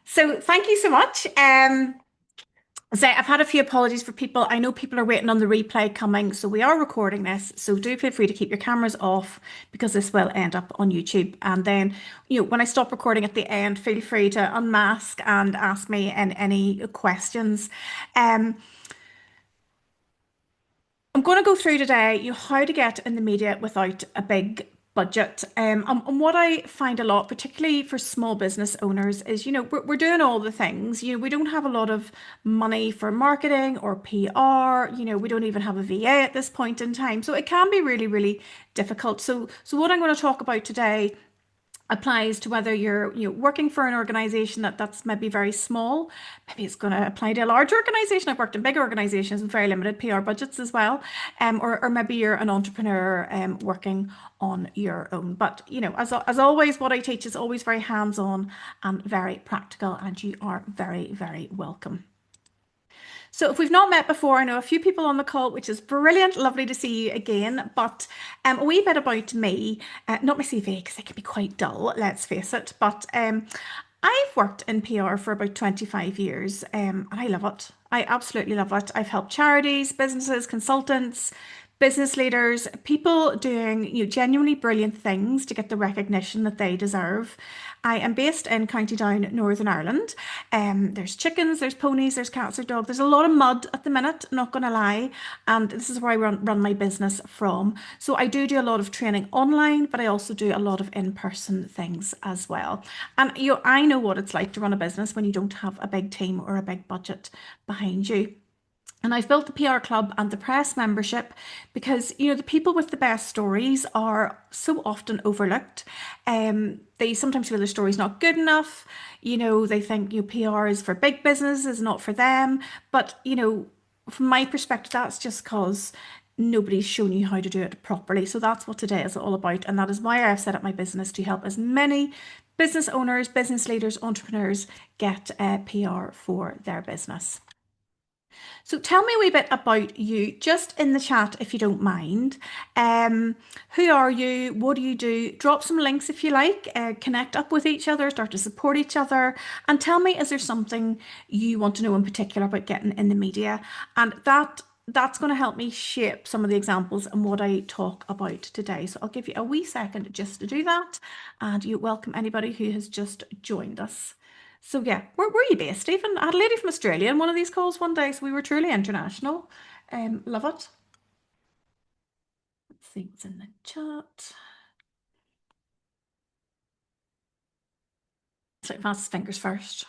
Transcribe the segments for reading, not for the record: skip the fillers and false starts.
So thank you so much. So I've had a few apologies for people. I know people are waiting on the replay coming, so we are recording this. So do feel free to keep your cameras off because this will end up on YouTube. And then, when I stop recording at the end, feel free to unmask and ask me any questions. Um, I'm going to go through today, how to get in the media without a big budget. And what I find a lot, particularly for small business owners, is, we're doing all the things. We don't have a lot of money for marketing or PR. We don't even have a VA at this point in time. So it can be really, really difficult. So what I'm going to talk about today applies to whether you're working for an organization that's maybe very small. Maybe it's going to apply to a large organization. I've worked in big organizations with very limited PR budgets as well. Or maybe you're an entrepreneur working on your own. But as always, what I teach is always very hands-on and very practical, and you are very, very welcome. So if we've not met before, I know a few people on the call, which is brilliant. Lovely to see you again. But a wee bit about me, not my CV, because it can be quite dull, let's face it. But I've worked in PR for about 25 years, and I love it. I absolutely love it. I've helped charities, businesses, consultants, business leaders, people doing genuinely brilliant things to get the recognition that they deserve. I am based in County Down, Northern Ireland. There's chickens, there's ponies, there's cats, there's dogs. There's a lot of mud at the minute, not going to lie. And this is where I run my business from. So I do a lot of training online, but I also do a lot of in-person things as well. And I know what it's like to run a business when you don't have a big team or a big budget behind you. And I've built the PR club and the press membership because, the people with the best stories are so often overlooked. They sometimes feel their story's not good enough. They think, PR is for big businesses, not for them. But, from my perspective, that's just because nobody's shown you how to do it properly. So that's what today is all about. And that is why I've set up my business to help as many business owners, business leaders, entrepreneurs get PR for their business. So tell me a wee bit about you, just in the chat if you don't mind. Who are you? What do you do? Drop some links if you like. Connect up with each other, start to support each other, and tell me, is there something you want to know in particular about getting in the media? And that's going to help me shape some of the examples and what I talk about today. So I'll give you a wee second just to do that, and you welcome anybody who has just joined us. So yeah, where were you based, Stephen? I had a lady from Australia on one of these calls one day, so we were truly international. Love it. Let's see what's in the chat. It's like fastest fingers first.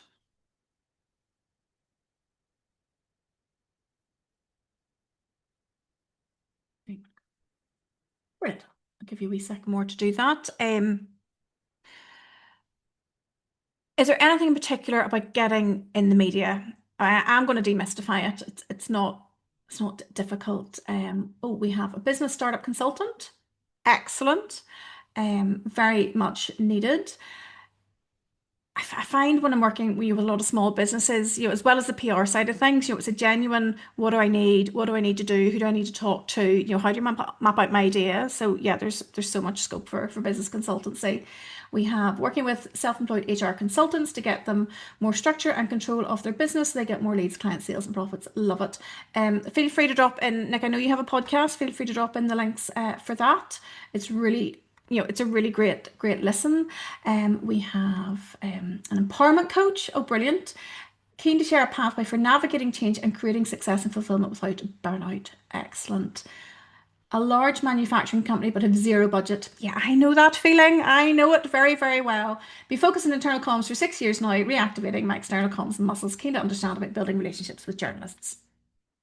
Great. I'll give you a wee second more to do that. Is there anything in particular about getting in the media? I'm going to demystify it. It's not difficult. Oh, we have a business startup consultant. Excellent. Very much needed. I find when I'm working with a lot of small businesses, as well as the PR side of things, it's a genuine, what do I need? What do I need to do? Who do I need to talk to? How do you map out my idea? So yeah, there's so much scope for business consultancy. We have working with self-employed HR consultants to get them more structure and control of their business. So they get more leads, client sales, and profits. Love it. Feel free to drop in, Nick, I know you have a podcast. Feel free to drop in the links for that. It's really it's a really great listen. We have an empowerment coach. Oh, brilliant. Keen to share a pathway for navigating change and creating success and fulfillment without burnout. Excellent. A large manufacturing company but have zero budget. Yeah, I know that feeling. I know it very, very well. Be focused on internal comms for 6 years now, reactivating my external comms muscles. Keen to understand about building relationships with journalists.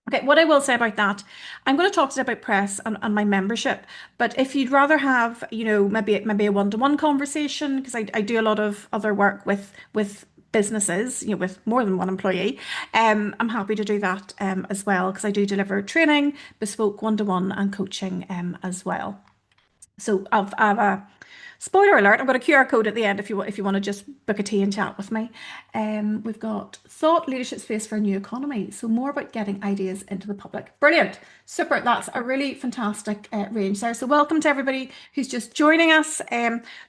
Okay, what I will say about that, I'm going to talk today about press and my membership. But if you'd rather have, maybe a one-to-one conversation, because I do a lot of other work with businesses, with more than one employee, I'm happy to do that as well, because I do deliver training, bespoke one-to-one and coaching as well. So I've a spoiler alert. I've got a QR code at the end if you want to just book a tea and chat with me. We've got thought leadership space for a new economy. So more about getting ideas into the public. Brilliant, super. That's a really fantastic range there. So welcome to everybody who's just joining us.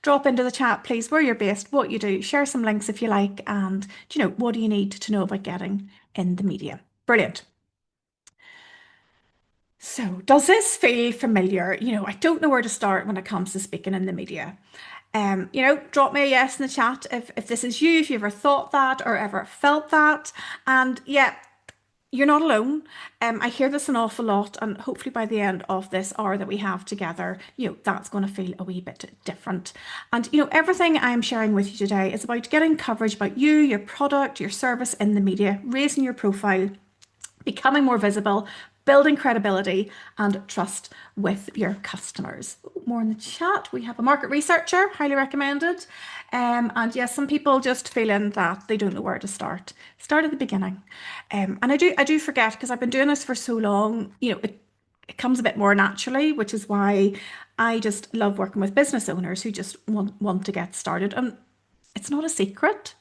Drop into the chat, please. Where you're based, what you do, share some links if you like, and what do you need to know about getting in the media. Brilliant. So, does this feel familiar? I don't know where to start when it comes to speaking in the media. Drop me a yes in the chat if this is you, if you ever thought that or ever felt that. And yeah, you're not alone. I hear this an awful lot, and hopefully by the end of this hour that we have together, that's going to feel a wee bit different. And everything I'm sharing with you today is about getting coverage about you, your product, your service in the media, raising your profile, becoming more visible, building credibility and trust with your customers. More in the chat. We have a market researcher, highly recommended. And yes, some people just feeling that they don't know where to start. Start at the beginning. And I do forget because I've been doing this for so long, it comes a bit more naturally, which is why I just love working with business owners who just want to get started. And it's not a secret.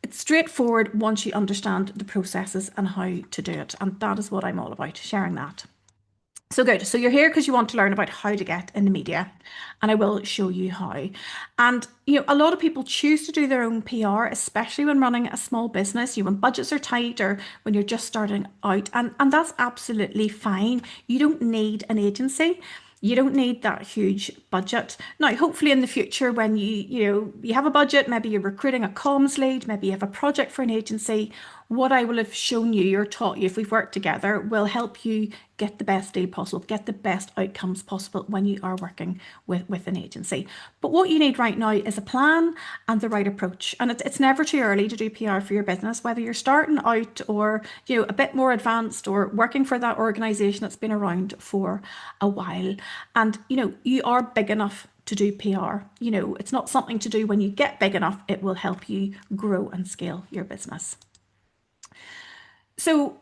It's straightforward once you understand the processes and how to do it. And that is what I'm all about, sharing that. So good. So you're here because you want to learn about how to get in the media, and I will show you how. And a lot of people choose to do their own PR, especially when running a small business. When budgets are tight or when you're just starting out, and that's absolutely fine. You don't need an agency. You don't need that huge budget. Now, hopefully in the future, when you have a budget, maybe you're recruiting a comms lead, maybe you have a project for an agency, what I will have shown you or taught you if we've worked together will help you get the best deal possible, get the best outcomes possible when you are working with an agency. But what you need right now is a plan and the right approach. And it's never too early to do PR for your business, whether you're starting out or a bit more advanced or working for that organization that's been around for a while. And you are big enough to do PR. It's not something to do when you get big enough. It will help you grow and scale your business. So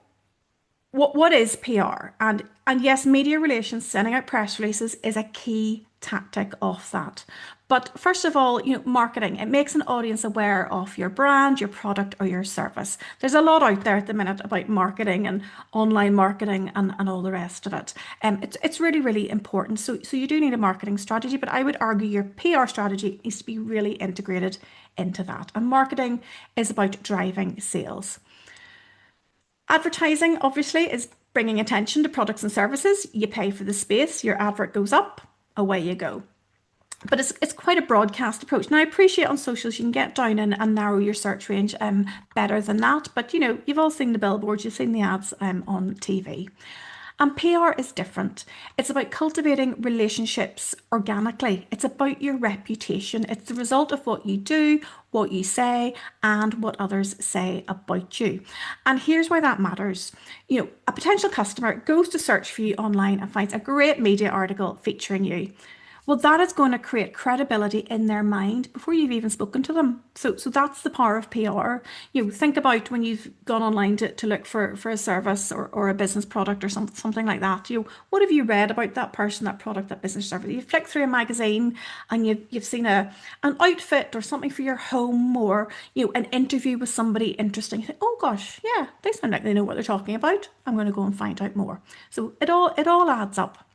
what is PR? And yes, media relations, sending out press releases is a key tactic of that. But first of all, marketing, it makes an audience aware of your brand, your product, or your service. There's a lot out there at the minute about marketing and online marketing and all the rest of it. It's really, really important. So you do need a marketing strategy, but I would argue your PR strategy needs to be really integrated into that. And marketing is about driving sales. Advertising, obviously, is bringing attention to products and services. You pay for the space, your advert goes up, away you go. But it's quite a broadcast approach. Now, I appreciate on socials you can get down and narrow your search range better than that. But you've all seen the billboards, you've seen the ads on TV. And PR is different. It's about cultivating relationships organically. It's about your reputation. It's the result of what you do, what you say, and what others say about you. And here's why that matters. A potential customer goes to search for you online and finds a great media article featuring you. Well, that is going to create credibility in their mind before you've even spoken to them. So that's the power of PR. Think about when you've gone online to look for a service or a business product or something like that. What have you read about that person, that product, that business service? You've flicked through a magazine and you've seen an outfit or something for your home or an interview with somebody interesting. You think, oh gosh, yeah, they sound like they know what they're talking about. I'm going to go and find out more. So it all adds up.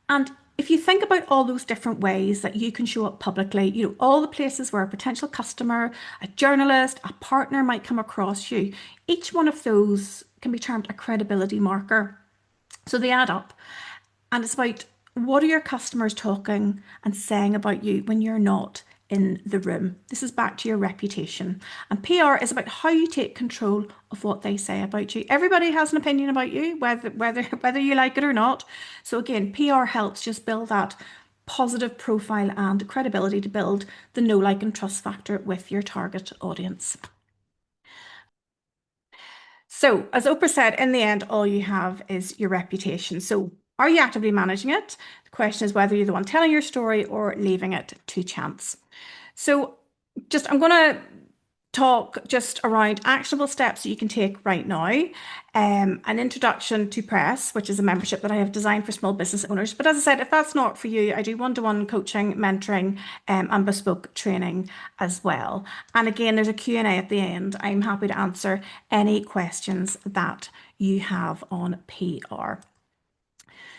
And if you think about all those different ways that you can show up publicly, all the places where a potential customer, a journalist, a partner might come across you, each one of those can be termed a credibility marker. So they add up. And it's about what are your customers talking and saying about you when you're not in the room. This is back to your reputation. And PR is about how you take control of what they say about you. Everybody has an opinion about you, whether you like it or not. So again, PR helps just build that positive profile and credibility to build the know, like, and trust factor with your target audience. So, as Oprah said, in the end, all you have is your reputation. So, are you actively managing it? The question is whether you're the one telling your story or leaving it to chance. So, I'm going to talk just around actionable steps that you can take right now, an introduction to press, which is a membership that I have designed for small business owners. But as I said, if that's not for you, I do one-to-one coaching, mentoring, and bespoke training as well. And again, there's a Q&A at the end. I'm happy to answer any questions that you have on PR.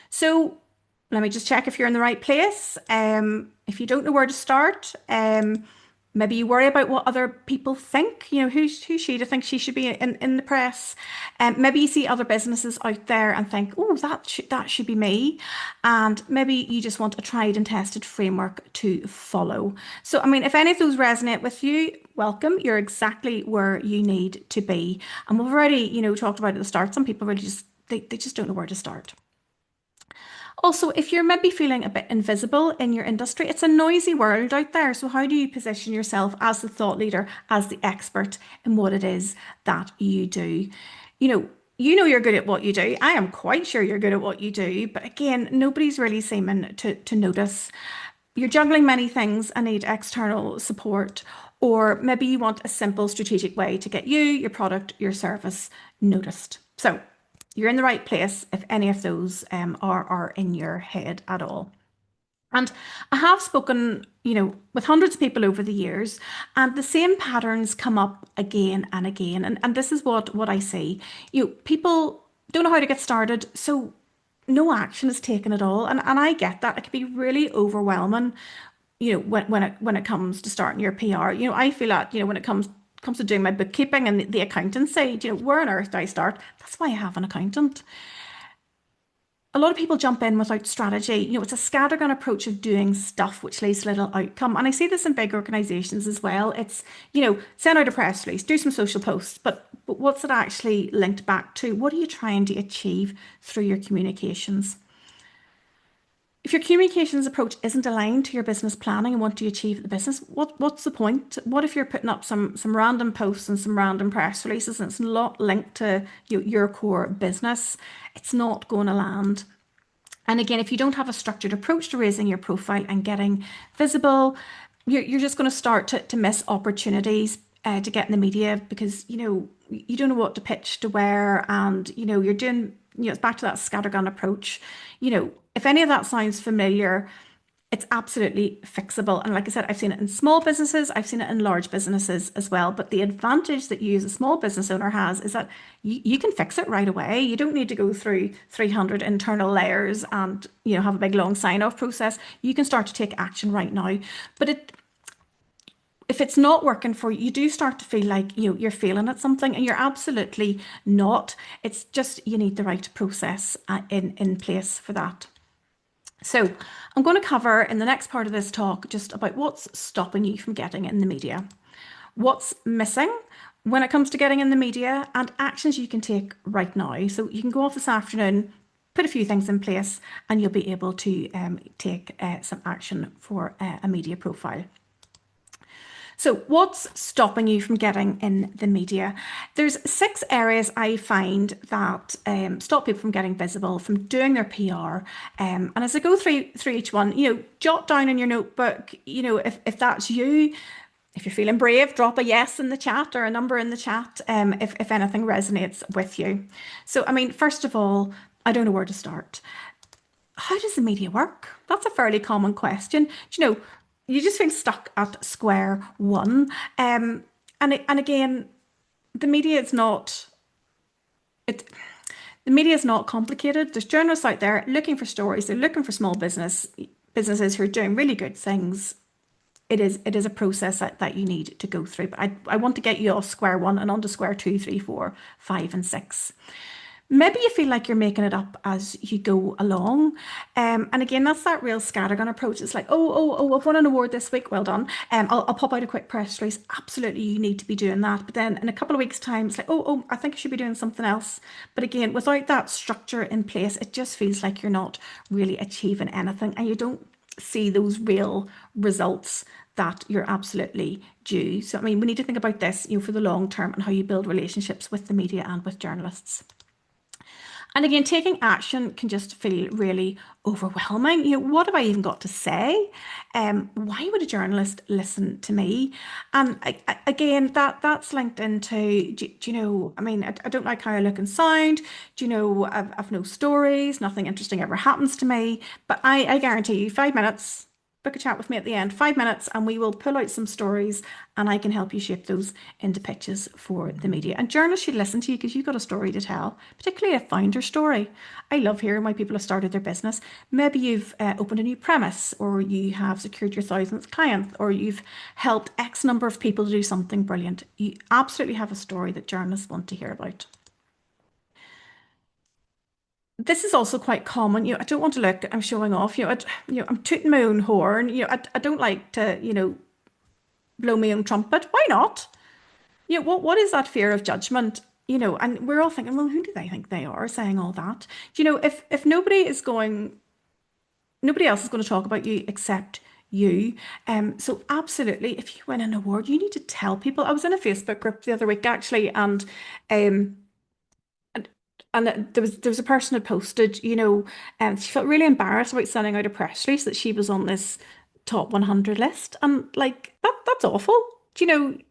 So let me just check if you're in the right place. If you don't know where to start, maybe you worry about what other people think. You know, who's she to think she should be in the press? Maybe you see other businesses out there and think, oh, that should be me. And maybe you just want a tried and tested framework to follow. So, I mean, if any of those resonate with you, welcome. You're exactly where you need to be. And we've already, talked about at the start, some people really just they just don't know where to start. Also, if you're maybe feeling a bit invisible in your industry, it's a noisy world out there. So, how do you position yourself as the thought leader, as the expert in what it is that you do? You know you're good at what you do. I am quite sure you're good at what you do, but again, nobody's really seeming to notice. You're juggling many things and need external support, or maybe you want a simple strategic way to get you, your product, your service noticed. So, you're in the right place if any of those are in your head at all. And I have spoken, with hundreds of people over the years, and the same patterns come up again and again. And this is what I see. People don't know how to get started, so no action is taken at all. And I get that. It can be really overwhelming, when it comes to starting your PR. I feel that, when it comes to doing my bookkeeping and the accounting side, where on earth do I start? That's why I have an accountant. A lot of people jump in without strategy. It's a scattergun approach of doing stuff which leaves little outcome. And I see this in big organizations as well. It's, send out a press release, do some social posts, but what's it actually linked back to? What are you trying to achieve through your communications? If your communications approach isn't aligned to your business planning and what do you achieve at the business, what's the point? What if you're putting up some random posts and some random press releases and it's not linked to your core business? It's not going to land. And again, if you don't have a structured approach to raising your profile and getting visible, you're just going to start to miss opportunities to get in the media because, you don't know what to pitch to where and, you're doing, it's back to that scattergun approach. If any of that sounds familiar, it's absolutely fixable. And like I said, I've seen it in small businesses, I've seen it in large businesses as well. But the advantage that you as a small business owner has is that you can fix it right away. You don't need to go through 300 internal layers and, have a big long sign-off process. You can start to take action right now. But if it's not working for you, you do start to feel like you're failing at something, and you're absolutely not. It's just you need the right process in place for that. So I'm going to cover in the next part of this talk just about what's stopping you from getting in the media, what's missing when it comes to getting in the media, and actions you can take right now. So you can go off this afternoon, put a few things in place, and you'll be able to take some action for a media profile. So what's stopping you from getting in the media? There's 6 areas I find that stop people from getting visible, from doing their PR. And as I go through each one, jot down in your notebook, if that's you, if you're feeling brave, drop a yes in the chat or a number in the chat if anything resonates with you. So, I mean, first of all, I don't know where to start. How does the media work? That's a fairly common question. Do you just feel stuck at square one. And again, the media is not complicated. There's journalists out there looking for stories. They're looking for small businesses who are doing really good things. It is a process that you need to go through. But I want to get you off square one and onto square 2, 3, 4, 5, and 6. Maybe you feel like you're making it up as you go along. And again, that's that real scattergun approach. It's like, oh, I've won an award this week. Well done. I'll pop out a quick press release. Absolutely, you need to be doing that. But then in a couple of weeks' time, it's like, oh, I think I should be doing something else. But again, without that structure in place, it just feels like you're not really achieving anything and you don't see those real results that you're absolutely due. So, I mean, we need to think about this, for the long term and how you build relationships with the media and with journalists. And again, taking action can just feel really overwhelming. What have I even got to say? Why would a journalist listen to me? And again, that's linked into, do you know, I mean, I don't like how I look and sound. Do you know, I've no stories, nothing interesting ever happens to me. But I guarantee you, 5 minutes, book a chat with me at the end, 5 minutes, and we will pull out some stories and I can help you shape those into pitches for the media. And journalists should listen to you because you've got a story to tell, particularly a founder story. I love hearing why people have started their business. Maybe you've opened a new premise, or you have secured your thousandth client, or you've helped X number of people to do something brilliant. You absolutely have a story that journalists want to hear about. This is also quite common. I don't want to look, I'm showing off, I'm tooting my own horn. I don't like to, blow my own trumpet. Why not? What is that fear of judgment? And we're all thinking, well, who do they think they are saying all that? If nobody else is going to talk about you except you. So absolutely, if you win an award, you need to tell people. I was in a Facebook group the other week actually, um, and there was a person had posted, and she felt really embarrassed about sending out a press release that she was on this top 100 list. And like that's awful.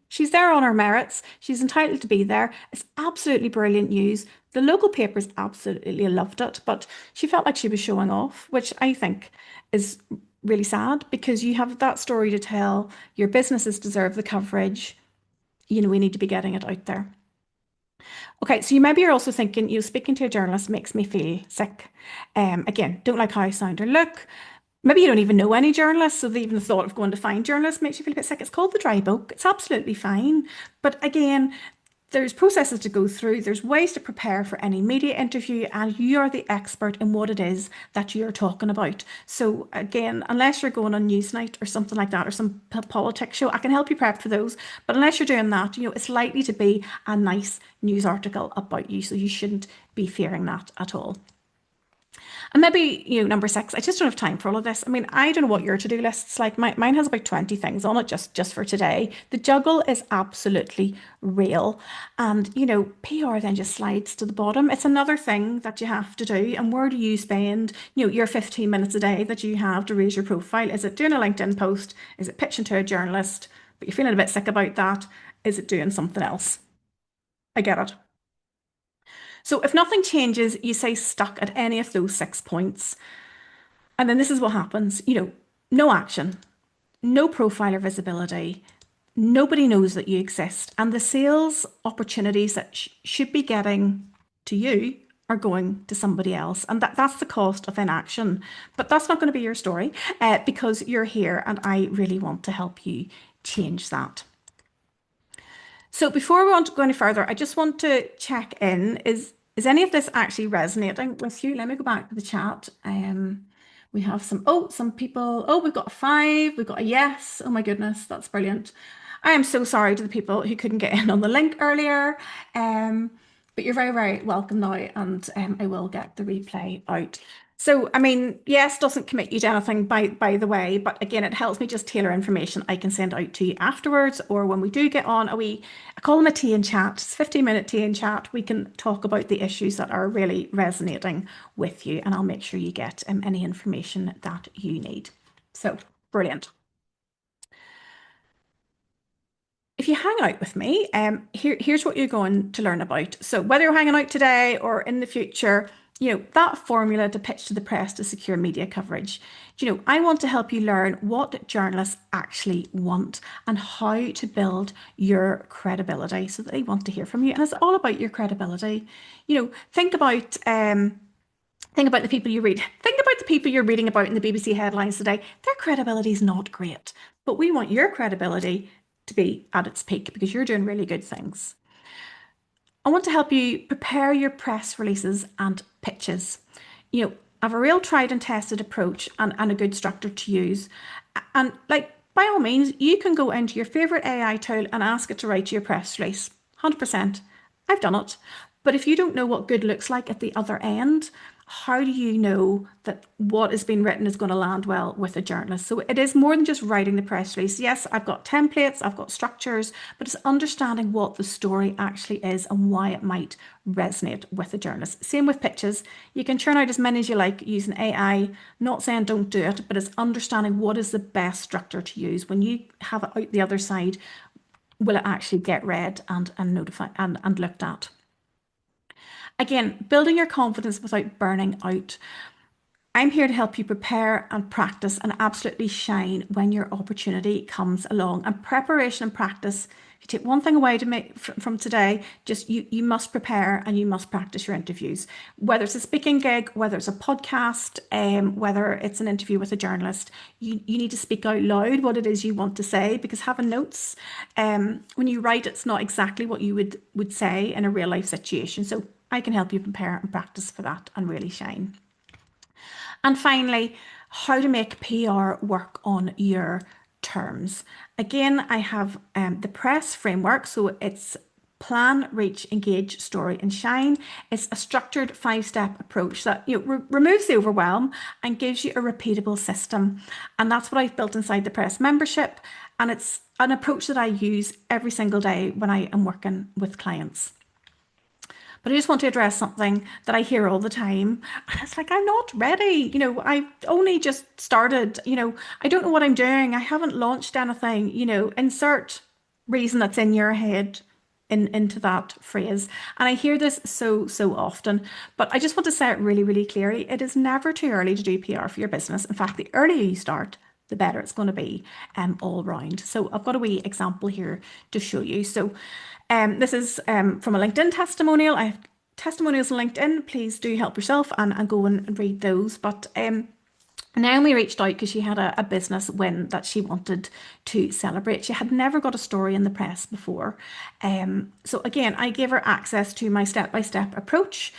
She's there on her merits. She's entitled to be there. It's absolutely brilliant news. The local papers absolutely loved it, but she felt like she was showing off, which I think is really sad because you have that story to tell. Your businesses deserve the coverage. We need to be getting it out there. Okay, so maybe you're also thinking, speaking to a journalist makes me feel sick. Again, don't like how I sound or look. Maybe you don't even know any journalists, so even the thought of going to find journalists makes you feel a bit sick. It's called the dry book. It's absolutely fine. But again, there's processes to go through, there's ways to prepare for any media interview, and you are the expert in what it is that you're talking about. So again, unless you're going on Newsnight or something like that, or some politics show, I can help you prep for those. But unless you're doing that, it's likely to be a nice news article about you. So you shouldn't be fearing that at all. And maybe, number six, I just don't have time for all of this. I mean, I don't know what your to-do list's like. Mine has about 20 things on it just for today. The juggle is absolutely real. And, PR then just slides to the bottom. It's another thing that you have to do. And where do you spend, your 15 minutes a day that you have to raise your profile? Is it doing a LinkedIn post? Is it pitching to a journalist? But you're feeling a bit sick about that. Is it doing something else? I get it. So if nothing changes, you say stuck at any of those 6 points. And then this is what happens, no action, no profile or visibility. Nobody knows that you exist. And the sales opportunities that should be getting to you are going to somebody else. And that's the cost of inaction. But that's not going to be your story because you're here and I really want to help you change that. So before we want to go any further, I just want to check in. Is any of this actually resonating with you? Let me go back to the chat. We have some people. Oh, we've got a 5. We've got a yes. Oh my goodness, that's brilliant. I am so sorry to the people who couldn't get in on the link earlier. But you're very, very welcome now, and I will get the replay out. So, I mean, yes, doesn't commit you to anything by the way, but again, it helps me just tailor information I can send out to you afterwards, or when we do get on I call them a tea and chat. It's 15-minute tea and chat. We can talk about the issues that are really resonating with you, and I'll make sure you get any information that you need. So, brilliant. If you hang out with me, here's what you're going to learn about. So whether you're hanging out today or in the future, that formula to pitch to the press to secure media coverage. I want to help you learn what journalists actually want and how to build your credibility so that they want to hear from you. And it's all about your credibility. Think about the people you read. Think about the people you're reading about in the BBC headlines today. Their credibility is not great, but we want your credibility to be at its peak because you're doing really good things. I want to help you prepare your press releases and pitches. I have a real tried and tested approach and a good structure to use. And by all means, you can go into your favorite AI tool and ask it to write you a press release. 100%. I've done it. But if you don't know what good looks like at the other end, how do you know that what is being written is going to land well with a journalist? So it is more than just writing the press release. Yes, I've got templates, I've got structures, but it's understanding what the story actually is and why it might resonate with a journalist. Same with pitches. You can churn out as many as you like using AI. Not saying don't do it, but it's understanding what is the best structure to use. When you have it out the other side, will it actually get read and notified and looked at? Again, building your confidence without burning out. I'm here to help you prepare and practice and absolutely shine when your opportunity comes along. And preparation and practice, if you take one thing away to make from today, just you must prepare and you must practice your interviews. Whether it's a speaking gig, whether it's a podcast, whether it's an interview with a journalist, you need to speak out loud what it is you want to say, because having notes, when you write, it's not exactly what you would say in a real life situation. So I can help you prepare and practice for that and really shine. And finally, how to make PR work on your terms. Again, I have the press framework. So it's plan, reach, engage, story, and shine. It's a structured 5-step approach that removes the overwhelm and gives you a repeatable system. And that's what I've built inside the press membership. And it's an approach that I use every single day when I am working with clients. But I just want to address something that I hear all the time. And it's like, I'm not ready. I've only just started. I don't know what I'm doing. I haven't launched anything. Insert reason that's in your head into that phrase. And I hear this so often. But I just want to say it really, really clearly. It is never too early to do PR for your business. In fact, the earlier you start, the better it's going to be all round. So I've got a wee example here to show you. So this is from a LinkedIn testimonial. I have testimonials on LinkedIn. Please do help yourself and go and read those. But Naomi reached out because she had a business win that she wanted to celebrate. She had never got a story in the press before. So again, I gave her access to my step-by-step approach.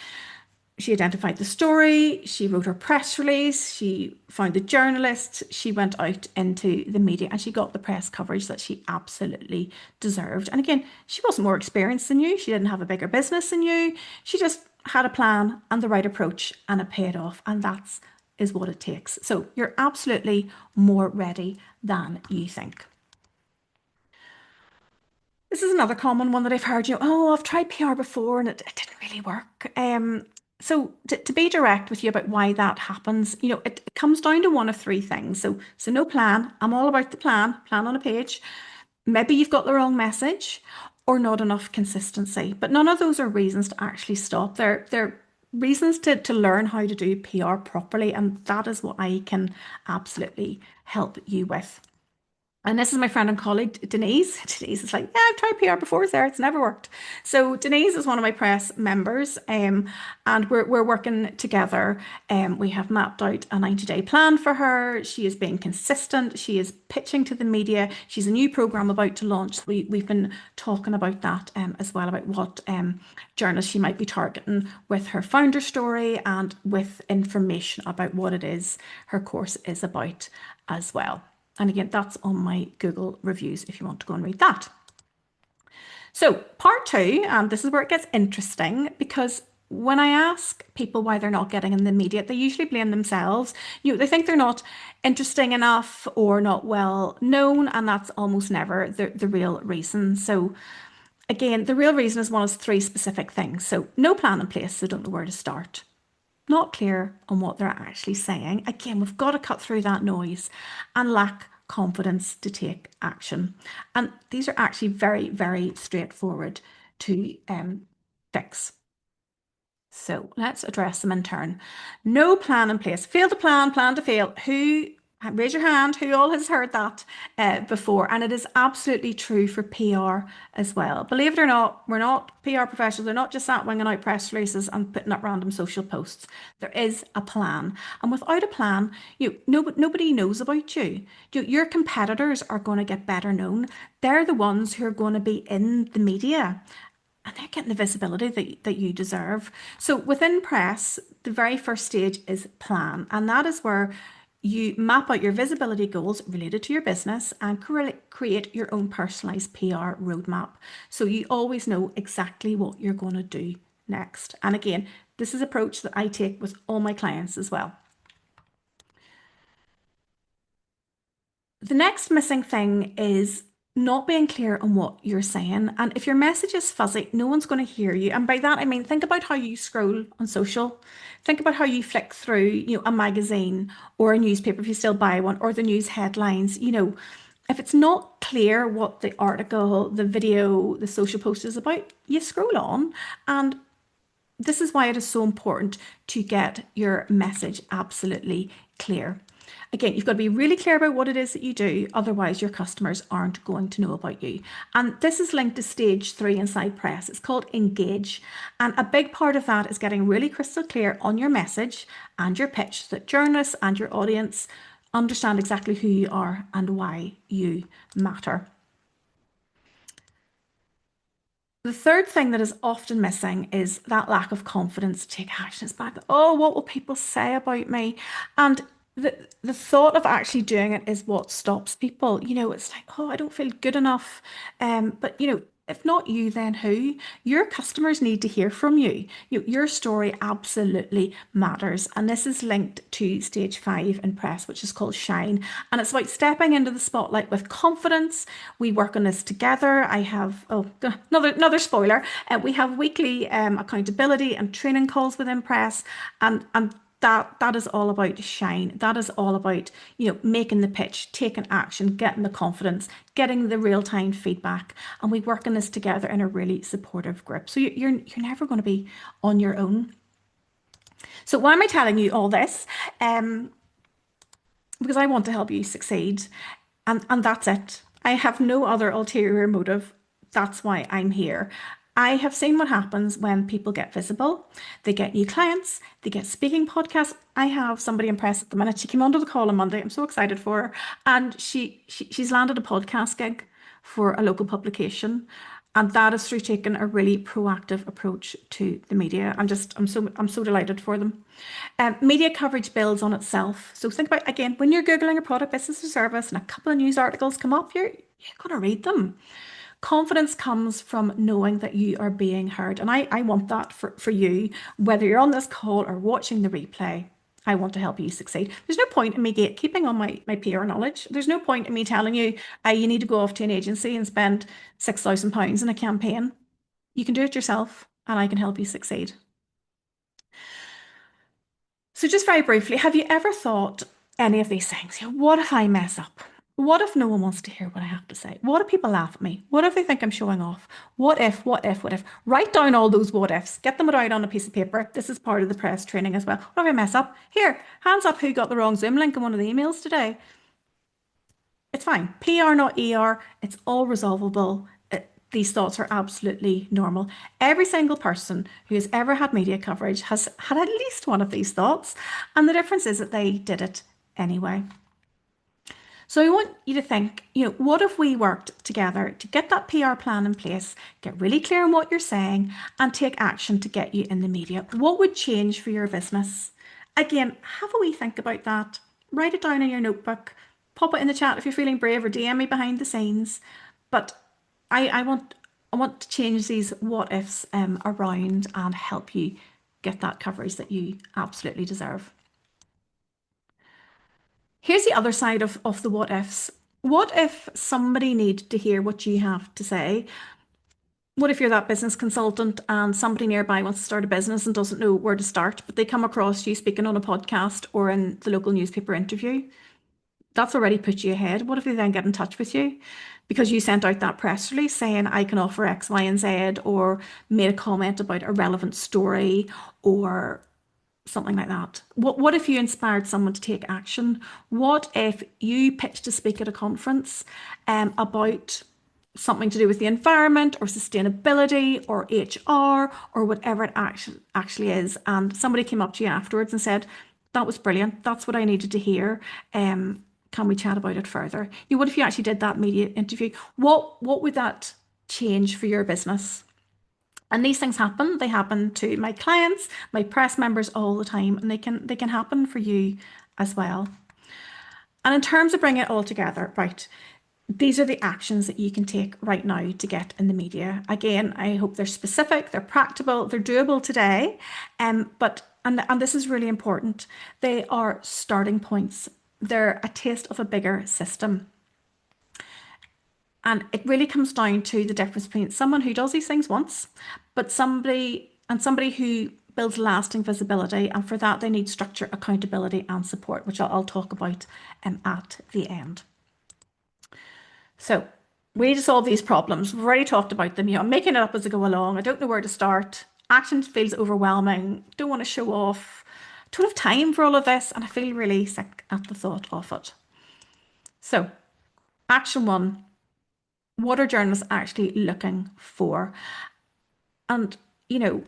She identified the story, she wrote her press release, she found the journalists, she went out into the media and she got the press coverage that she absolutely deserved. And again, she wasn't more experienced than you, she didn't have a bigger business than you, she just had a plan and the right approach and it paid off. And that's is what it takes. So you're absolutely more ready than you think. This is another common one that I've heard, oh, I've tried PR before and it didn't really work. So to be direct with you about why that happens, it comes down to one of three things. So no plan. I'm all about the plan on a page. Maybe you've got the wrong message or not enough consistency, but none of those are reasons to actually stop. They're reasons to learn how to do PR properly. And that is what I can absolutely help you with. And this is my friend and colleague, Denise. Denise is like, yeah, I've tried PR before, Sarah. It's never worked. So Denise is one of my press members, and we're working together. We have mapped out a 90-day plan for her. She is being consistent. She is pitching to the media. She's a new program about to launch. We've been talking about that as well, about what journalists she might be targeting with her founder story and with information about what it is her course is about as well. And again, that's on my Google reviews if you want to go and read that. So part two, and this is where it gets interesting, because when I ask people why they're not getting in the media, they usually blame themselves. They think they're not interesting enough or not well known, and that's almost never the real reason. So again, the real reason is one of three specific things. So no plan in place, so don't know where to start. Not clear on what they're actually saying. Again, we've got to cut through that noise, and lack confidence to take action. And these are actually very, very straightforward to fix. So let's address them in turn. No plan in place. Fail to plan, plan to fail. Raise your hand, who all has heard that before? And it is absolutely true for PR as well. Believe it or not, we're not PR professionals. They're not just sat winging out press releases and putting up random social posts. There is a plan. And without a plan, nobody knows about you. Your competitors are going to get better known. They're the ones who are going to be in the media. And they're getting the visibility that you deserve. So within press, the very first stage is plan. And that is where you map out your visibility goals related to your business and create your own personalized PR roadmap. So you always know exactly what you're going to do next. And again, This is an approach that I take with all my clients as well. The next missing thing is not being clear on what you're saying. And if your message is fuzzy, no one's going to hear you. And by that, I mean, think about how you scroll on social. Think about how you flick through, a magazine or a newspaper if you still buy one, or the news headlines. If it's not clear what the article, the video, the social post is about, you scroll on. And this is why it is so important to get your message absolutely clear. Again, you've got to be really clear about what it is that you do, otherwise your customers aren't going to know about you. And this is linked to stage 3 inside press. It's called engage. And a big part of that is getting really crystal clear on your message and your pitch so that journalists and your audience understand exactly who you are and why you matter. The third thing that is often missing is that lack of confidence to take action. It's back, oh, what will people say about me? And the thought of actually doing it is what stops people. It's like, oh, I don't feel good enough. But if not you, then who? Your customers need to hear from you. Your story absolutely matters. And this is linked to stage 5 in press, which is called shine. And it's about stepping into the spotlight with confidence. We work on this together. I have, another spoiler. We have weekly accountability and training calls within press. And that is all about shine. That is all about, making the pitch, taking action, getting the confidence, getting the real-time feedback. And we work on this together in a really supportive group. So you're never going to be on your own. So why am I telling you all this? Because I want to help you succeed. And that's it. I have no other ulterior motive. That's why I'm here. I have seen what happens when people get visible. They get new clients, they get speaking podcasts. I have somebody in press at the minute. She came onto the call on Monday. I'm so excited for her. And she's landed a podcast gig for a local publication. And that is through taking a really proactive approach to the media. I'm so delighted for them. Media coverage builds on itself. So think about, again, when you're Googling a product, business or service, and a couple of news articles come up, you're going to read them. Confidence comes from knowing that you are being heard. And I want that for you, whether you're on this call or watching the replay. I want to help you succeed. There's no point in me gatekeeping on my PR knowledge. There's no point in me telling you you need to go off to an agency and spend £6,000 in a campaign. You can do it yourself and I can help you succeed. So just very briefly, have you ever thought any of these things? What if I mess up? What if no one wants to hear what I have to say? What if people laugh at me? What if they think I'm showing off? What if, what if, what if? Write down all those what ifs. Get them out on a piece of paper. This is part of the press training as well. What if I mess up? Here, hands up who got the wrong Zoom link in one of the emails today. It's fine. PR, not ER. It's all resolvable. These thoughts are absolutely normal. Every single person who has ever had media coverage has had at least one of these thoughts. And the difference is that they did it anyway. So I want you to think, what if we worked together to get that PR plan in place, get really clear on what you're saying, and take action to get you in the media? What would change for your business? Again, have a wee think about that. Write it down in your notebook. Pop it in the chat if you're feeling brave, or DM me behind the scenes. But I want to change these what ifs around and help you get that coverage that you absolutely deserve. Here's the other side of the what ifs. What if somebody needs to hear what you have to say? What if you're that business consultant and somebody nearby wants to start a business and doesn't know where to start, but they come across you speaking on a podcast or in the local newspaper interview? That's already put you ahead. What if they then get in touch with you because you sent out that press release saying I can offer X, Y, and Z, or made a comment about a relevant story or something like that? What if you inspired someone to take action? What if you pitched to speak at a conference about something to do with the environment or sustainability or HR or whatever it actually is, and somebody came up to you afterwards and said, that was brilliant, that's what I needed to hear, can we chat about it further? What if you actually did that media interview? What would that change for your business? And these things happen. They happen to my clients, my press members all the time, and they can happen for you as well. And in terms of bringing it all together, right, These are the actions that you can take right now to get in the media. Again, I hope they're specific, they're practical, they're doable today. But and this is really important. They are starting points. They're a taste of a bigger system. And it really comes down to the difference between someone who does these things once, but somebody who builds lasting visibility. And for that, they need structure, accountability, and support, which I'll talk about at the end. So we need to solve these problems. We've already talked about them. I'm making it up as I go along. I don't know where to start. Action feels overwhelming. Don't want to show off. Don't have time for all of this, and I feel really sick at the thought of it. So, action one, what are journalists actually looking for? And, you know,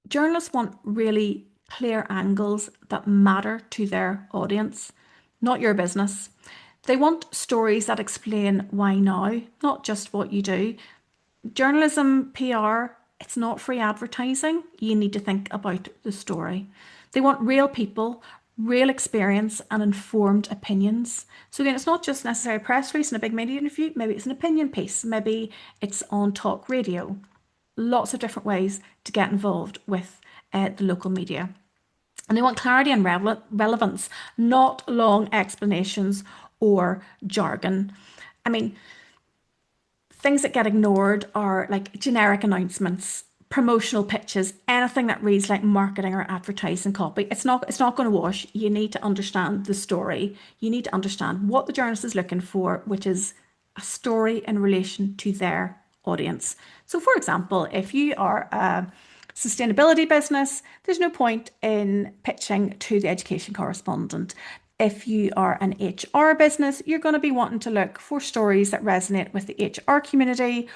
journalists want really clear angles that matter to their audience, not your business. They want stories that explain why now, not just what you do. Journalism, PR, it's not free advertising. You need to think about the story. They want real people, real experience, and informed opinions. So, again, it's not just necessarily a press release and a big media interview. Maybe it's an opinion piece. Maybe it's on talk radio. Lots of different ways to get involved with the local media. And they want clarity and relevance, not long explanations or jargon. I mean, things that get ignored are like generic announcements, promotional pitches, anything that reads like marketing or advertising copy. It's not going to wash. You need to understand the story. You need to understand what the journalist is looking for, which is a story in relation to their audience. So for example, if you are a sustainability business, there's no point in pitching to the education correspondent. If you are an HR business, you're going to be wanting to look for stories that resonate with the HR community.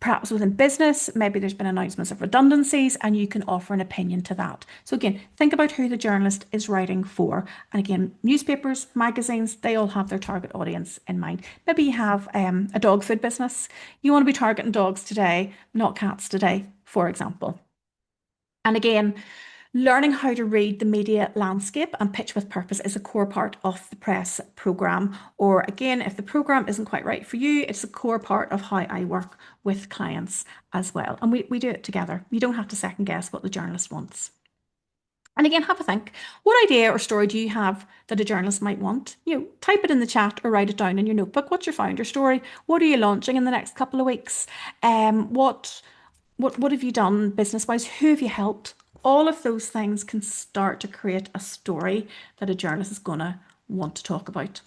Perhaps within business, maybe there's been announcements of redundancies and you can offer an opinion to that. So again, think about who the journalist is writing for. And again, newspapers, magazines, they all have their target audience in mind. Maybe you have a dog food business. You want to be targeting dogs today, not cats today, for example. And again, learning how to read the media landscape and pitch with purpose is a core part of the press program. Or again, if the program isn't quite right for you, it's a core part of how I work with clients as well. And we do it together. You don't have to second guess what the journalist wants. And again, have a think. What idea or story do you have that a journalist might want? Type it in the chat or write it down in your notebook. What's your founder story? What are you launching in the next couple of weeks? What have you done business wise? Who have you helped? All of those things can start to create a story that a journalist is going to want to talk about.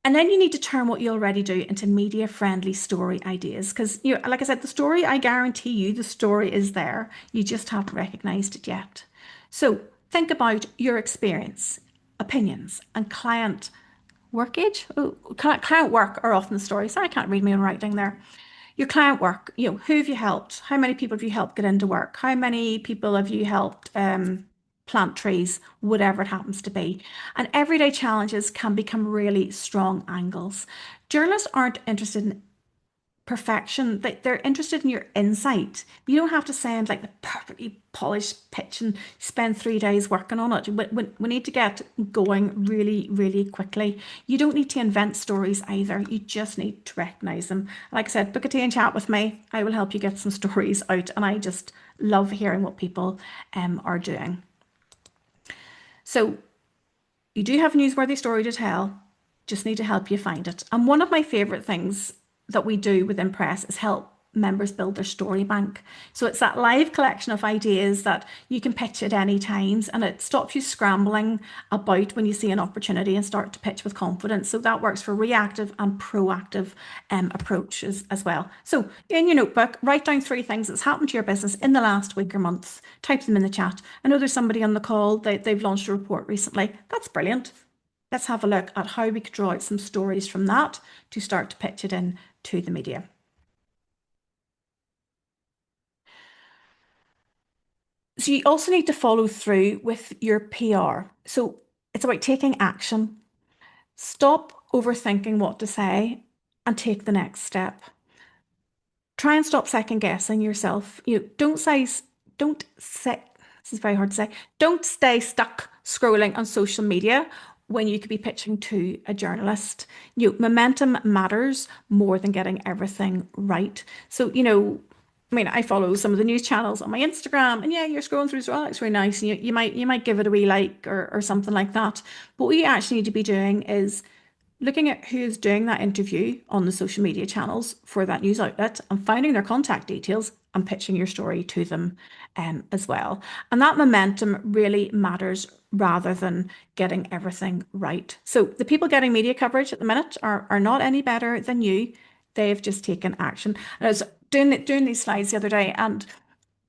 And then you need to turn what you already do into media friendly story ideas. Because, like I said, the story, I guarantee you, the story is there. You just haven't recognized it yet. So think about your experience, opinions, and client workage. Oh, client work are often the story. Sorry, I can't read my own writing there. Your client work, who have you helped? How many people have you helped get into work? How many people have you helped plant trees, whatever it happens to be? And everyday challenges can become really strong angles. Journalists aren't interested in perfection. They're interested in your insight. You don't have to send like the perfectly polished pitch and spend 3 days working on it. We need to get going really, really quickly. You don't need to invent stories either. You just need to recognize them. Like I said, book a tea and chat with me. I will help you get some stories out. And I just love hearing what people are doing. So you do have a newsworthy story to tell. Just need to help you find it. And one of my favorite things that we do within press is help members build their story bank. So it's that live collection of ideas that you can pitch at any times, and it stops you scrambling about when you see an opportunity and start to pitch with confidence. So that works for reactive and proactive approaches as well. So in your notebook, write down 3 things that's happened to your business in the last week or month. Type them in the chat. I know there's somebody on the call, they've launched a report recently. That's brilliant. Let's have a look at how we could draw out some stories from that to start to pitch it in to the media. So you also need to follow through with your PR. So it's about taking action. Stop overthinking what to say and take the next step. Try and stop second guessing yourself. Don't say, this is very hard to say, don't stay stuck scrolling on social media when you could be pitching to a journalist. Momentum matters more than getting everything right. So, I mean, I follow some of the news channels on my Instagram, and yeah, you're scrolling through, so oh, it's really nice, and you might give it a wee like or something like that. But what you actually need to be doing is looking at who's doing that interview on the social media channels for that news outlet and finding their contact details and pitching your story to them as well. And that momentum really matters rather than getting everything right. So the people getting media coverage at the minute are not any better than you. They've just taken action. And I was doing these slides the other day, and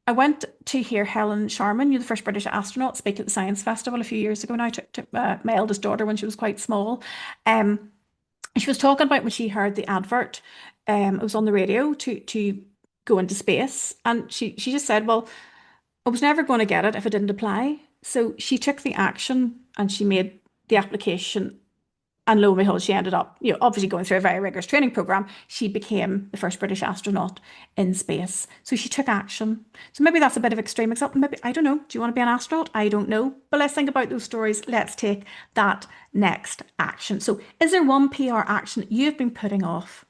I went to hear Helen Sharman, the first British astronaut, speak at the Science Festival a few years ago. Now, I took my eldest daughter when she was quite small. Um, she was talking about when she heard the advert. It was on the radio to go into space, and she just said, "Well, I was never going to get it if I didn't apply." So she took the action and she made the application, and lo and behold, she ended up, obviously going through a very rigorous training program. She became the first British astronaut in space. So she took action. So maybe that's a bit of extreme example. Maybe, I don't know. Do you want to be an astronaut? I don't know. But let's think about those stories. Let's take that next action. So is there one PR action that you've been putting off?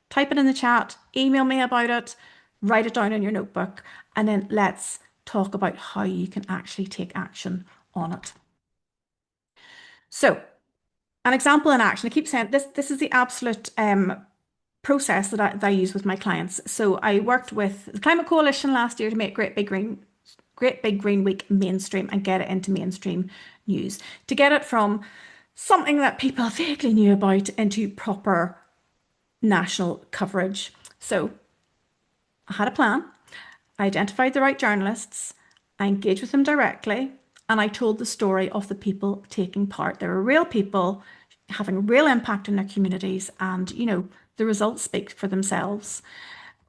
Type it in the chat, email me about it, write it down in your notebook, and then let's talk about how you can actually take action on it. So an example in action. I keep saying this is the absolute process that I use with my clients. So I worked with the Climate Coalition last year to make Great Big Green Week mainstream and get it into mainstream news. To get it from something that people vaguely knew about into proper national coverage. So I had a plan. I identified the right journalists. I engaged with them directly, and I told the story of the people taking part. There were real people having real impact in their communities, and the results speak for themselves.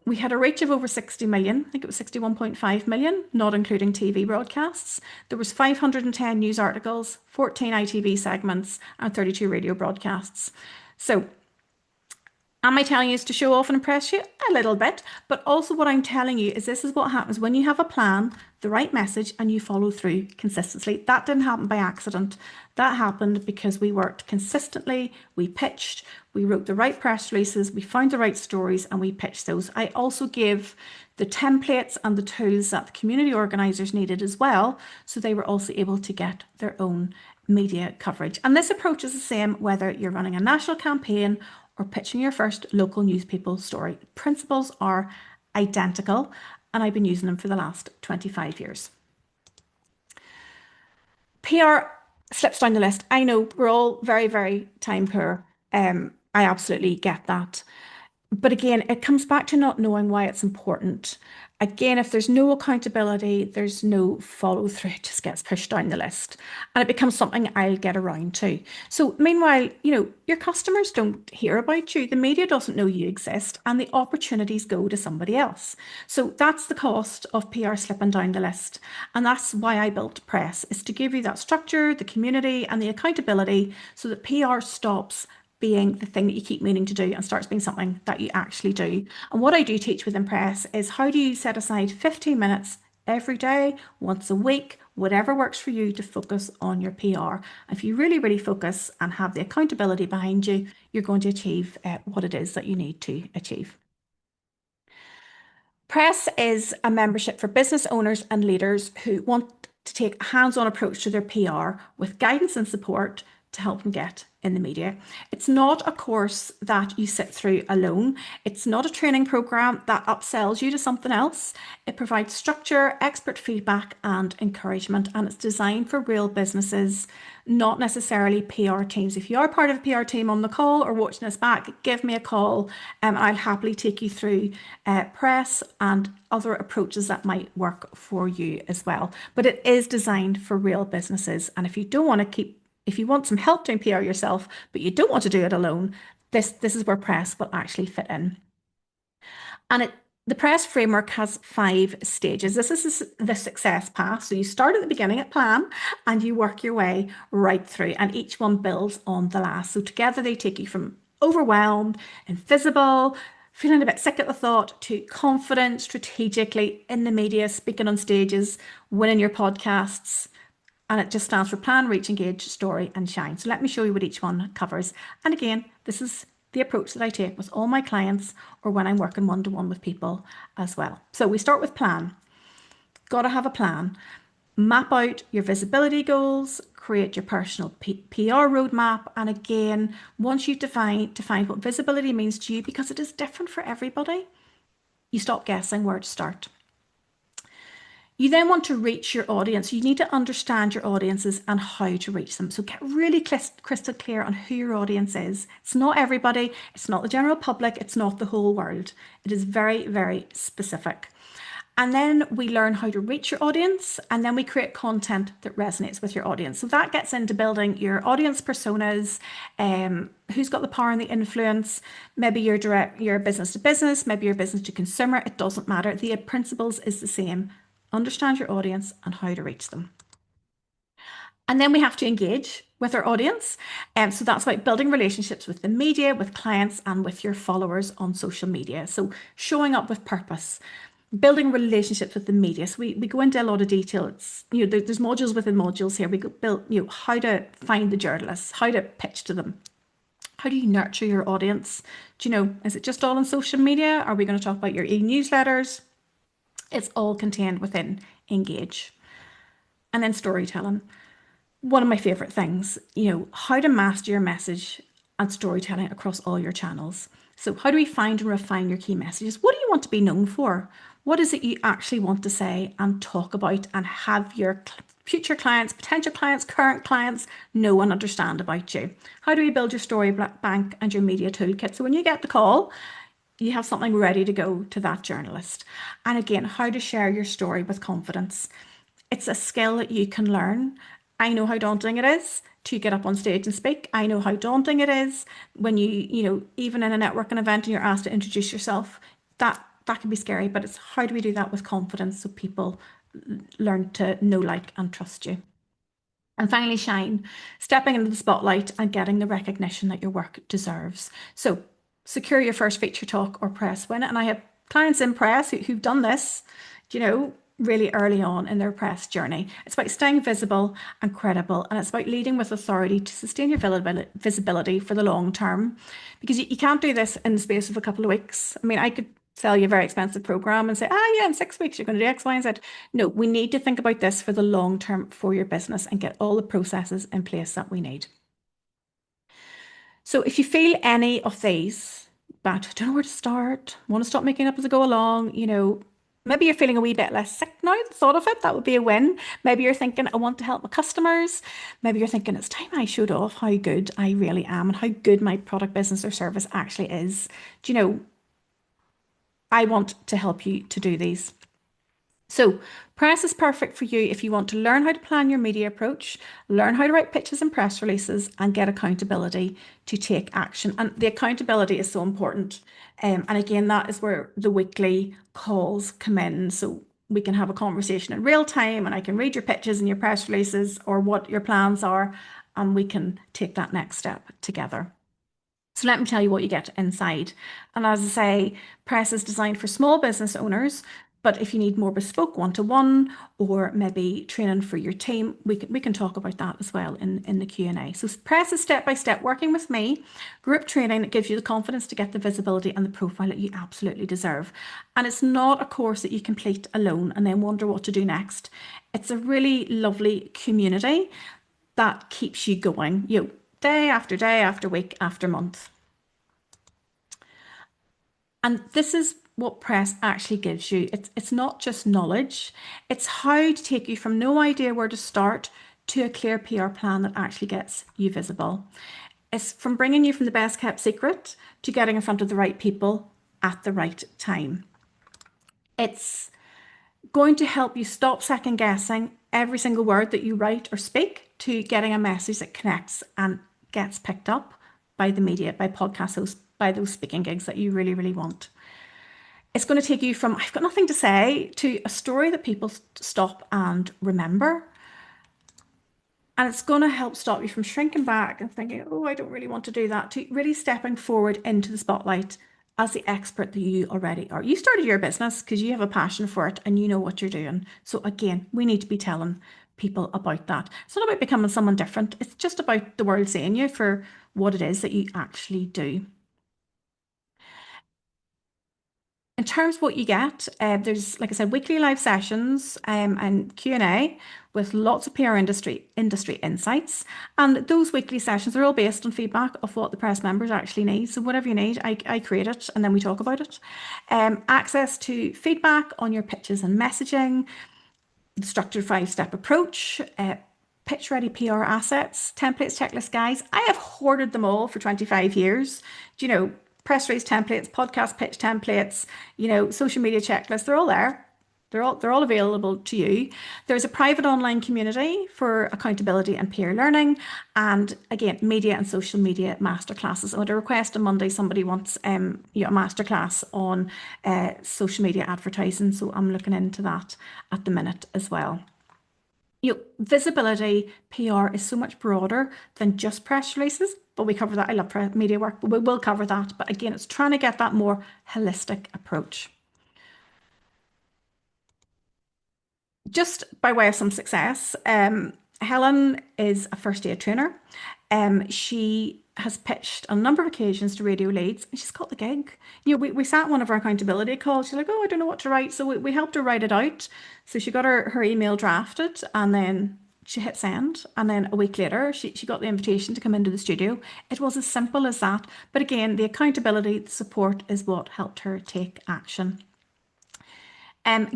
We had a reach of over 60 million. I think it was 61.5 million, not including TV broadcasts. There was 510 news articles, 14 ITV segments, and 32 radio broadcasts. So am I telling you is to show off and impress you? A little bit. But also what I'm telling you is this is what happens when you have a plan, the right message, and you follow through consistently. That didn't happen by accident. That happened because we worked consistently, we pitched, we wrote the right press releases, we found the right stories, and we pitched those. I also gave the templates and the tools that the community organisers needed as well, so they were also able to get their own media coverage. And this approach is the same whether you're running a national campaign or pitching your first local newspaper story. Principles are identical, and I've been using them for the last 25 years. PR slips down the list. I know we're all very, very time poor. I absolutely get that. But again, it comes back to not knowing why it's important. Again, if there's no accountability, there's no follow through, it just gets pushed down the list and it becomes something I'll get around to. So, meanwhile, your customers don't hear about you, the media doesn't know you exist, and the opportunities go to somebody else. So, that's the cost of PR slipping down the list. And that's why I built Press, is to give you that structure, the community, and the accountability so that PR stops being the thing that you keep meaning to do and starts being something that you actually do. And what I do teach within Press is how do you set aside 15 minutes every day, once a week, whatever works for you to focus on your PR. If you really, really focus and have the accountability behind you, you're going to achieve what it is that you need to achieve. Press is a membership for business owners and leaders who want to take a hands-on approach to their PR with guidance and support to help them get in the media. It's not a course that you sit through alone. It's not a training program that upsells you to something else. It provides structure, expert feedback, and encouragement, and it's designed for real businesses, not necessarily PR teams. If you are part of a PR team on the call or watching us back, give me a call and I'll happily take you through Press and other approaches that might work for you as well. But it is designed for real businesses, and if you want some help doing PR yourself, but you don't want to do it alone, this is where Press will actually fit in. And the Press framework has 5 stages. This is the success path. So you start at the beginning at plan and you work your way right through, and each one builds on the last. So together they take you from overwhelmed, invisible, feeling a bit sick at the thought, to confident, strategically in the media, speaking on stages, winning your podcasts, And it just stands for plan, reach, engage, story, and shine. So let me show you what each one covers. And again, this is the approach that I take with all my clients or when I'm working one-to-one with people as well. So we start with plan. Got to have a plan. Map out your visibility goals, create your personal PR roadmap. And again, once you've defined what visibility means to you, because it is different for everybody, you stop guessing where to start. You then want to reach your audience. You need to understand your audiences and how to reach them. So get really crystal clear on who your audience is. It's not everybody. It's not the general public. It's not the whole world. It is very, very specific. And then we learn how to reach your audience, and then we create content that resonates with your audience. So that gets into building your audience personas, who's got the power and the influence. Maybe you're business to business, maybe you're business to consumer. It doesn't matter. The principles is the same. Understand your audience and how to reach them. And then we have to engage with our audience. So that's about building relationships with the media, with clients, and with your followers on social media. So showing up with purpose, building relationships with the media. So we go into a lot of detail. It's, there's modules within modules here. We build, how to find the journalists, how to pitch to them. How do you nurture your audience? Is it just all on social media? Are we going to talk about your e-newsletters? It's all contained within engage. And then storytelling. One of my favorite things, how to master your message and storytelling across all your channels. So how do we find and refine your key messages? What do you want to be known for? What is it you actually want to say and talk about and have your future clients, potential clients, current clients know and understand about you? How do we build your story bank and your media toolkit? So when you get the call, you have something ready to go to that journalist. And again, how to share your story with confidence. It's a skill that you can learn. I know how daunting it is to get up on stage and speak. I know how daunting it is when even in a networking event and you're asked to introduce yourself. That can be scary, but it's how do we do that with confidence so people learn to know, like, and trust you. And finally, shine, stepping into the spotlight and getting the recognition that your work deserves. So secure your first feature talk or press win. And I have clients in press who've done this, really early on in their press journey. It's about staying visible and credible, and it's about leading with authority to sustain your visibility for the long term, because you can't do this in the space of a couple of weeks. I mean, I could sell you a very expensive program and say, yeah, in 6 weeks, you're going to do X, Y, and Z. No, we need to think about this for the long term for your business and get all the processes in place that we need. So if you feel any of these, but don't know where to start, want to stop making up as I go along, maybe you're feeling a wee bit less sick now, the thought of it, that would be a win. Maybe you're thinking, I want to help my customers. Maybe you're thinking, it's time I showed off how good I really am and how good my product, business, or service actually is. I want to help you to do these. So press is perfect for you if you want to learn how to plan your media approach, learn how to write pitches and press releases, and get accountability to take action. And the accountability is so important. And again, that is where the weekly calls come in. So we can have a conversation in real time and I can read your pitches and your press releases or what your plans are, and we can take that next step together. So let me tell you what you get inside. And as I say, press is designed for small business owners, but if you need more bespoke one-to-one or maybe training for your team, we can talk about that as well in the Q&A. So press is step-by-step working with me, group training that gives you the confidence to get the visibility and the profile that you absolutely deserve. And it's not a course that you complete alone and then wonder what to do next. It's a really lovely community that keeps you going, day after week after month. And this is what press actually gives you. It's not just knowledge, it's how to take you from no idea where to start to a clear PR plan that actually gets you visible. It's from bringing you from the best kept secret to getting in front of the right people at the right time. It's going to help you stop second guessing every single word that you write or speak to getting a message that connects and gets picked up by the media, by podcast hosts, by those speaking gigs that you really, really want. It's going to take you from, I've got nothing to say, to a story that people stop and remember. And it's going to help stop you from shrinking back and thinking, oh, I don't really want to do that, to really stepping forward into the spotlight as the expert that you already are. You started your business because you have a passion for it and you know what you're doing. So again, we need to be telling people about that. It's not about becoming someone different. It's just about the world seeing you for what it is that you actually do. In terms of what you get, there's, like I said, weekly live sessions and Q&A with lots of PR industry insights. And those weekly sessions are all based on feedback of what the press members actually need. So whatever you need, I create it and then we talk about it. Access to feedback on your pitches and messaging, the structured five-step approach, pitch ready PR assets, templates, checklists, guys. I have hoarded them all for 25 years. Do you know, press release templates, podcast pitch templates, social media checklists, they're all there. They're all available to you. There's a private online community for accountability and peer learning, and again, media and social media masterclasses. I would request on Monday somebody wants a masterclass on social media advertising, so I'm looking into that at the minute as well. Visibility PR is so much broader than just press releases, but we cover that. I love media work, but we will cover that. But again, it's trying to get that more holistic approach. Just by way of some success, Helen is a first aid trainer. She has pitched on a number of occasions to radio leads and she's got the gig. We sat one of our accountability calls. She's like, oh, I don't know what to write. So we helped her write it out. So she got her email drafted and then she hit send. And then a week later, she got the invitation to come into the studio. It was as simple as that. But again, the accountability, the support is what helped her take action.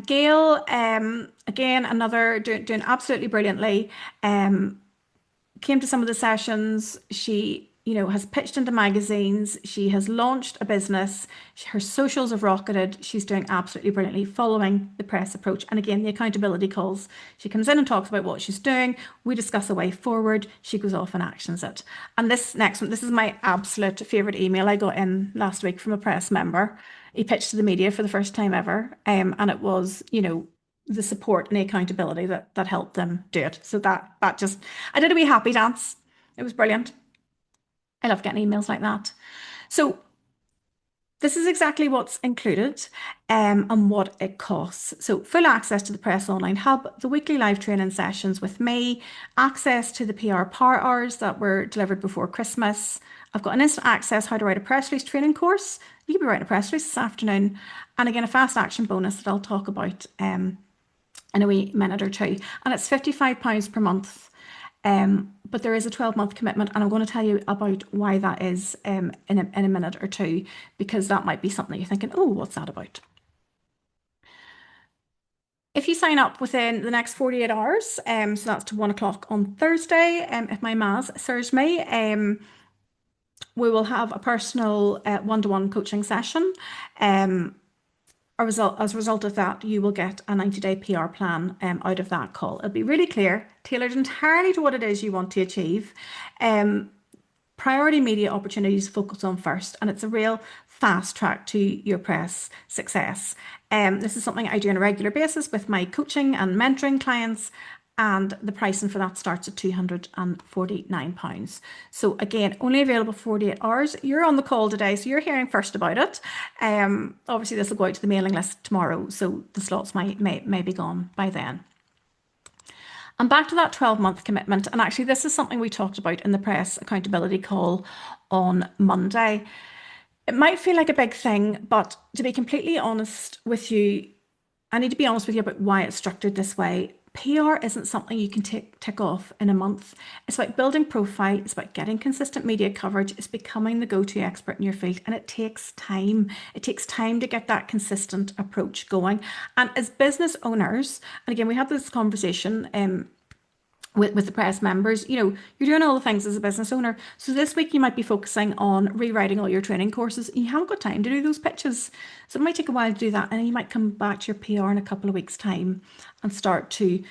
Gail, again, another doing absolutely brilliantly. Came to some of the sessions. She, has pitched into magazines. She has launched a business. Her socials have rocketed. She's doing absolutely brilliantly, following the press approach. And again, the accountability calls. She comes in and talks about what she's doing. We discuss a way forward. She goes off and actions it. And this next one, this is my absolute favorite email I got in last week from a press member. He pitched to the media for the first time ever. And it was, the support and the accountability that helped them do it. So that just, I did a wee happy dance. It was brilliant. I love getting emails like that. So this is exactly what's included and what it costs. So full access to the Press Online Hub, the weekly live training sessions with me, access to the PR Power Hours that were delivered before Christmas. I've got an instant access how to write a press release training course. You could be writing a press release this afternoon. And again, a fast action bonus that I'll talk about in a wee minute or two. And it's £55 per month. But there is a 12-month commitment, and I'm going to tell you about why that is in a minute or two, because that might be something you're thinking, oh, what's that about? If you sign up within the next 48 hours, so that's to 1 o'clock on Thursday, if my maths serves me, we will have a personal one-to-one coaching session. As a result of that, you will get a 90-day PR plan out of that call. It'll be really clear, tailored entirely to what it is you want to achieve. Priority media opportunities focus on first, and it's a real fast track to your press success. This is something I do on a regular basis with my coaching and mentoring clients, and the pricing for that starts at £249. So again, only available 48 hours. You're on the call today, so you're hearing first about it. Obviously, this will go out to the mailing list tomorrow, so the slots may be gone by then. And back to that 12-month commitment, and actually this is something we talked about in the press accountability call on Monday. It might feel like a big thing, but to be completely honest with you, I need to be honest with you about why it's structured this way. PR isn't something you can tick off in a month. It's about building profile. It's about getting consistent media coverage. It's becoming the go-to expert in your field. And it takes time. It takes time to get that consistent approach going. And as business owners, and again, we had this conversation with the press members, you're doing all the things as a business owner. So this week you might be focusing on rewriting all your training courses. And you haven't got time to do those pitches. So it might take a while to do that. And then you might come back to your PR in a couple of weeks' time and start to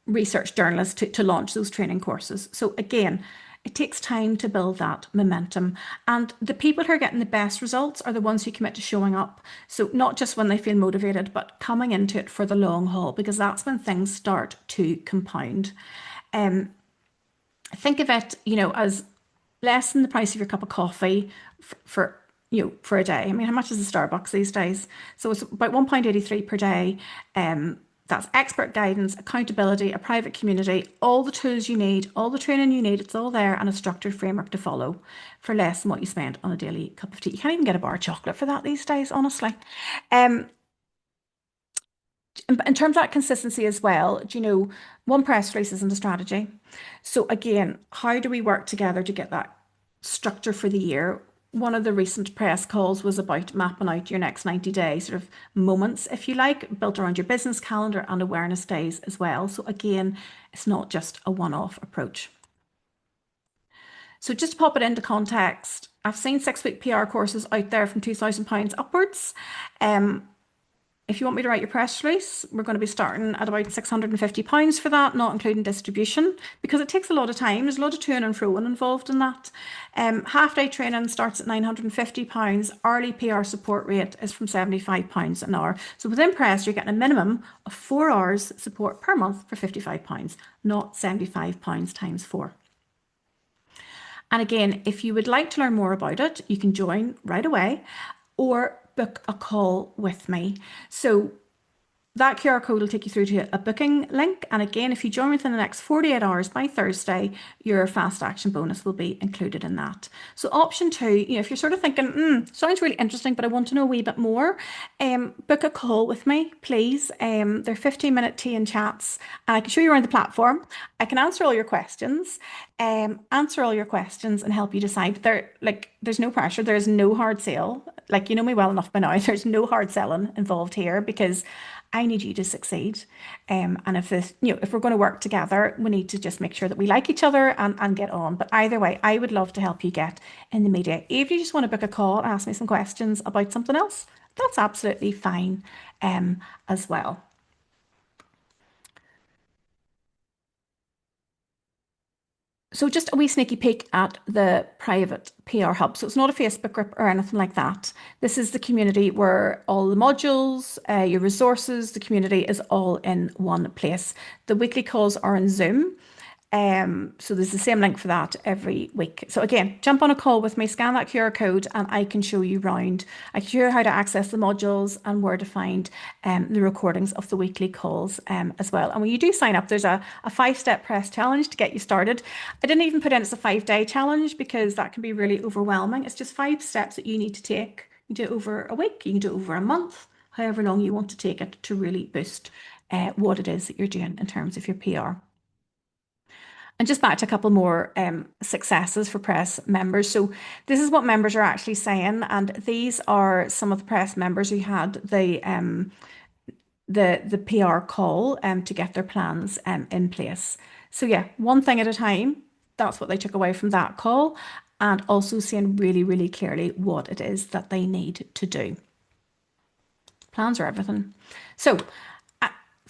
research journalists to launch those training courses. So again, it takes time to build that momentum. And the people who are getting the best results are the ones who commit to showing up. So not just when they feel motivated, but coming into it for the long haul, because that's when things start to compound. Think of it, as less than the price of your cup of coffee for a day. I mean, how much is a Starbucks these days? So it's about £1.83 per day. That's expert guidance, accountability, a private community, all the tools you need, all the training you need. It's all there, and a structured framework to follow for less than what you spend on a daily cup of tea. You can't even get a bar of chocolate for that these days, honestly. Um, in terms of that consistency as well, do you know, one press release isn't a strategy. So again, how do we work together to get that structure for the year? One of the recent press calls was about mapping out your next 90 day sort of moments, if you like, built around your business calendar and awareness days as well. So again, it's not just a one-off approach. So just to pop it into context, I've seen 6 week PR courses out there from £2,000 upwards. Um, if you want me to write your press release, we're going to be starting at about £650 for that, not including distribution, because it takes a lot of time. There's a lot of to and fro involved in that. Half day training starts at £950. Hourly PR support rate is from £75 an hour. So within press, you're getting a minimum of 4 hours support per month for £55, not £75 times 4. And again, if you would like to learn more about it, you can join right away or book a call with me. So that QR code will take you through to a booking link. And again, if you join within the next 48 hours by Thursday, your fast action bonus will be included in that. So option 2, if you're sort of thinking, sounds really interesting, but I want to know a wee bit more, book a call with me, please. They're 15-minute tea and chats, and I can show you around the platform. I can answer all your questions, and help you decide. There's no pressure. There's no hard sale. Like, you know me well enough by now. There's no hard selling involved here because I need you to succeed. And if we're going to work together, we need to just make sure that we like each other and get on. But either way, I would love to help you get in the media. If you just want to book a call and ask me some questions about something else, that's absolutely fine, as well. So just a wee sneaky peek at the private PR hub. So it's not a Facebook group or anything like that. This is the community where all the modules, your resources, the community is all in one place. The weekly calls are in Zoom. So there's the same link for that every week. So again, jump on a call with me, scan that QR code, and I can show you round. I can show you how to access the modules and where to find the recordings of the weekly calls as well. And when you do sign up, there's a 5-step press challenge to get you started. I didn't even put in it's a 5-day challenge because that can be really overwhelming. It's just 5 steps that you need to take. You do it over a week, you can do it over a month, however long you want to take it to really boost what it is that you're doing in terms of your PR. And just back to a couple more successes for press members. So this is what members are actually saying, and these are some of the press members who had the PR call to get their plans in place. So yeah, one thing at a time. That's what they took away from that call, and also seeing really, really clearly what it is that they need to do. Plans are everything. So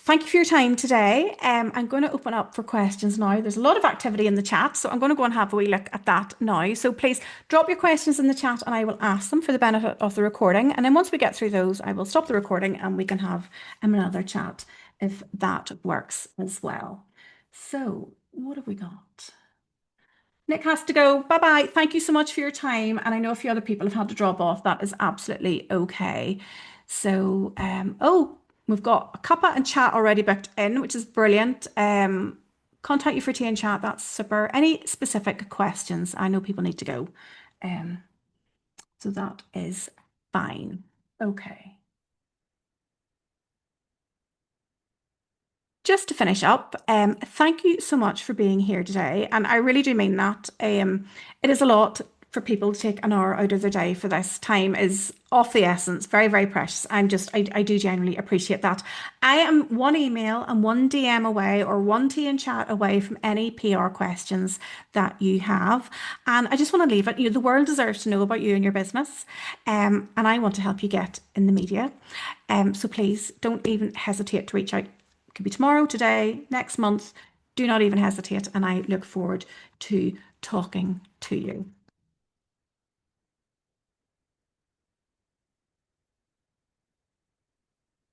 thank you for your time today. I'm going to open up for questions now. There's a lot of activity in the chat, so I'm going to go and have a wee look at that now. So please drop your questions in the chat and I will ask them for the benefit of the recording. And then once we get through those, I will stop the recording and we can have another chat if that works as well. So what have we got? Nick has to go. Bye bye. Thank you so much for your time. And I know a few other people have had to drop off. That is absolutely okay. So, we've got a cuppa and chat already booked in, which is brilliant. Contact you for tea and chat. That's super. Any specific questions? I know people need to go. So that is fine. Okay. Just to finish up, thank you so much for being here today. And I really do mean that. It is a lot for people to take an hour out of their day for this. Time is of the essence, very, very precious. I do genuinely appreciate that. I am one email and one DM away or one tea and chat away from any PR questions that you have. And I just want to leave it. The world deserves to know about you and your business. And I want to help you get in the media. So please don't even hesitate to reach out. It could be tomorrow, today, next month. Do not even hesitate. And I look forward to talking to you.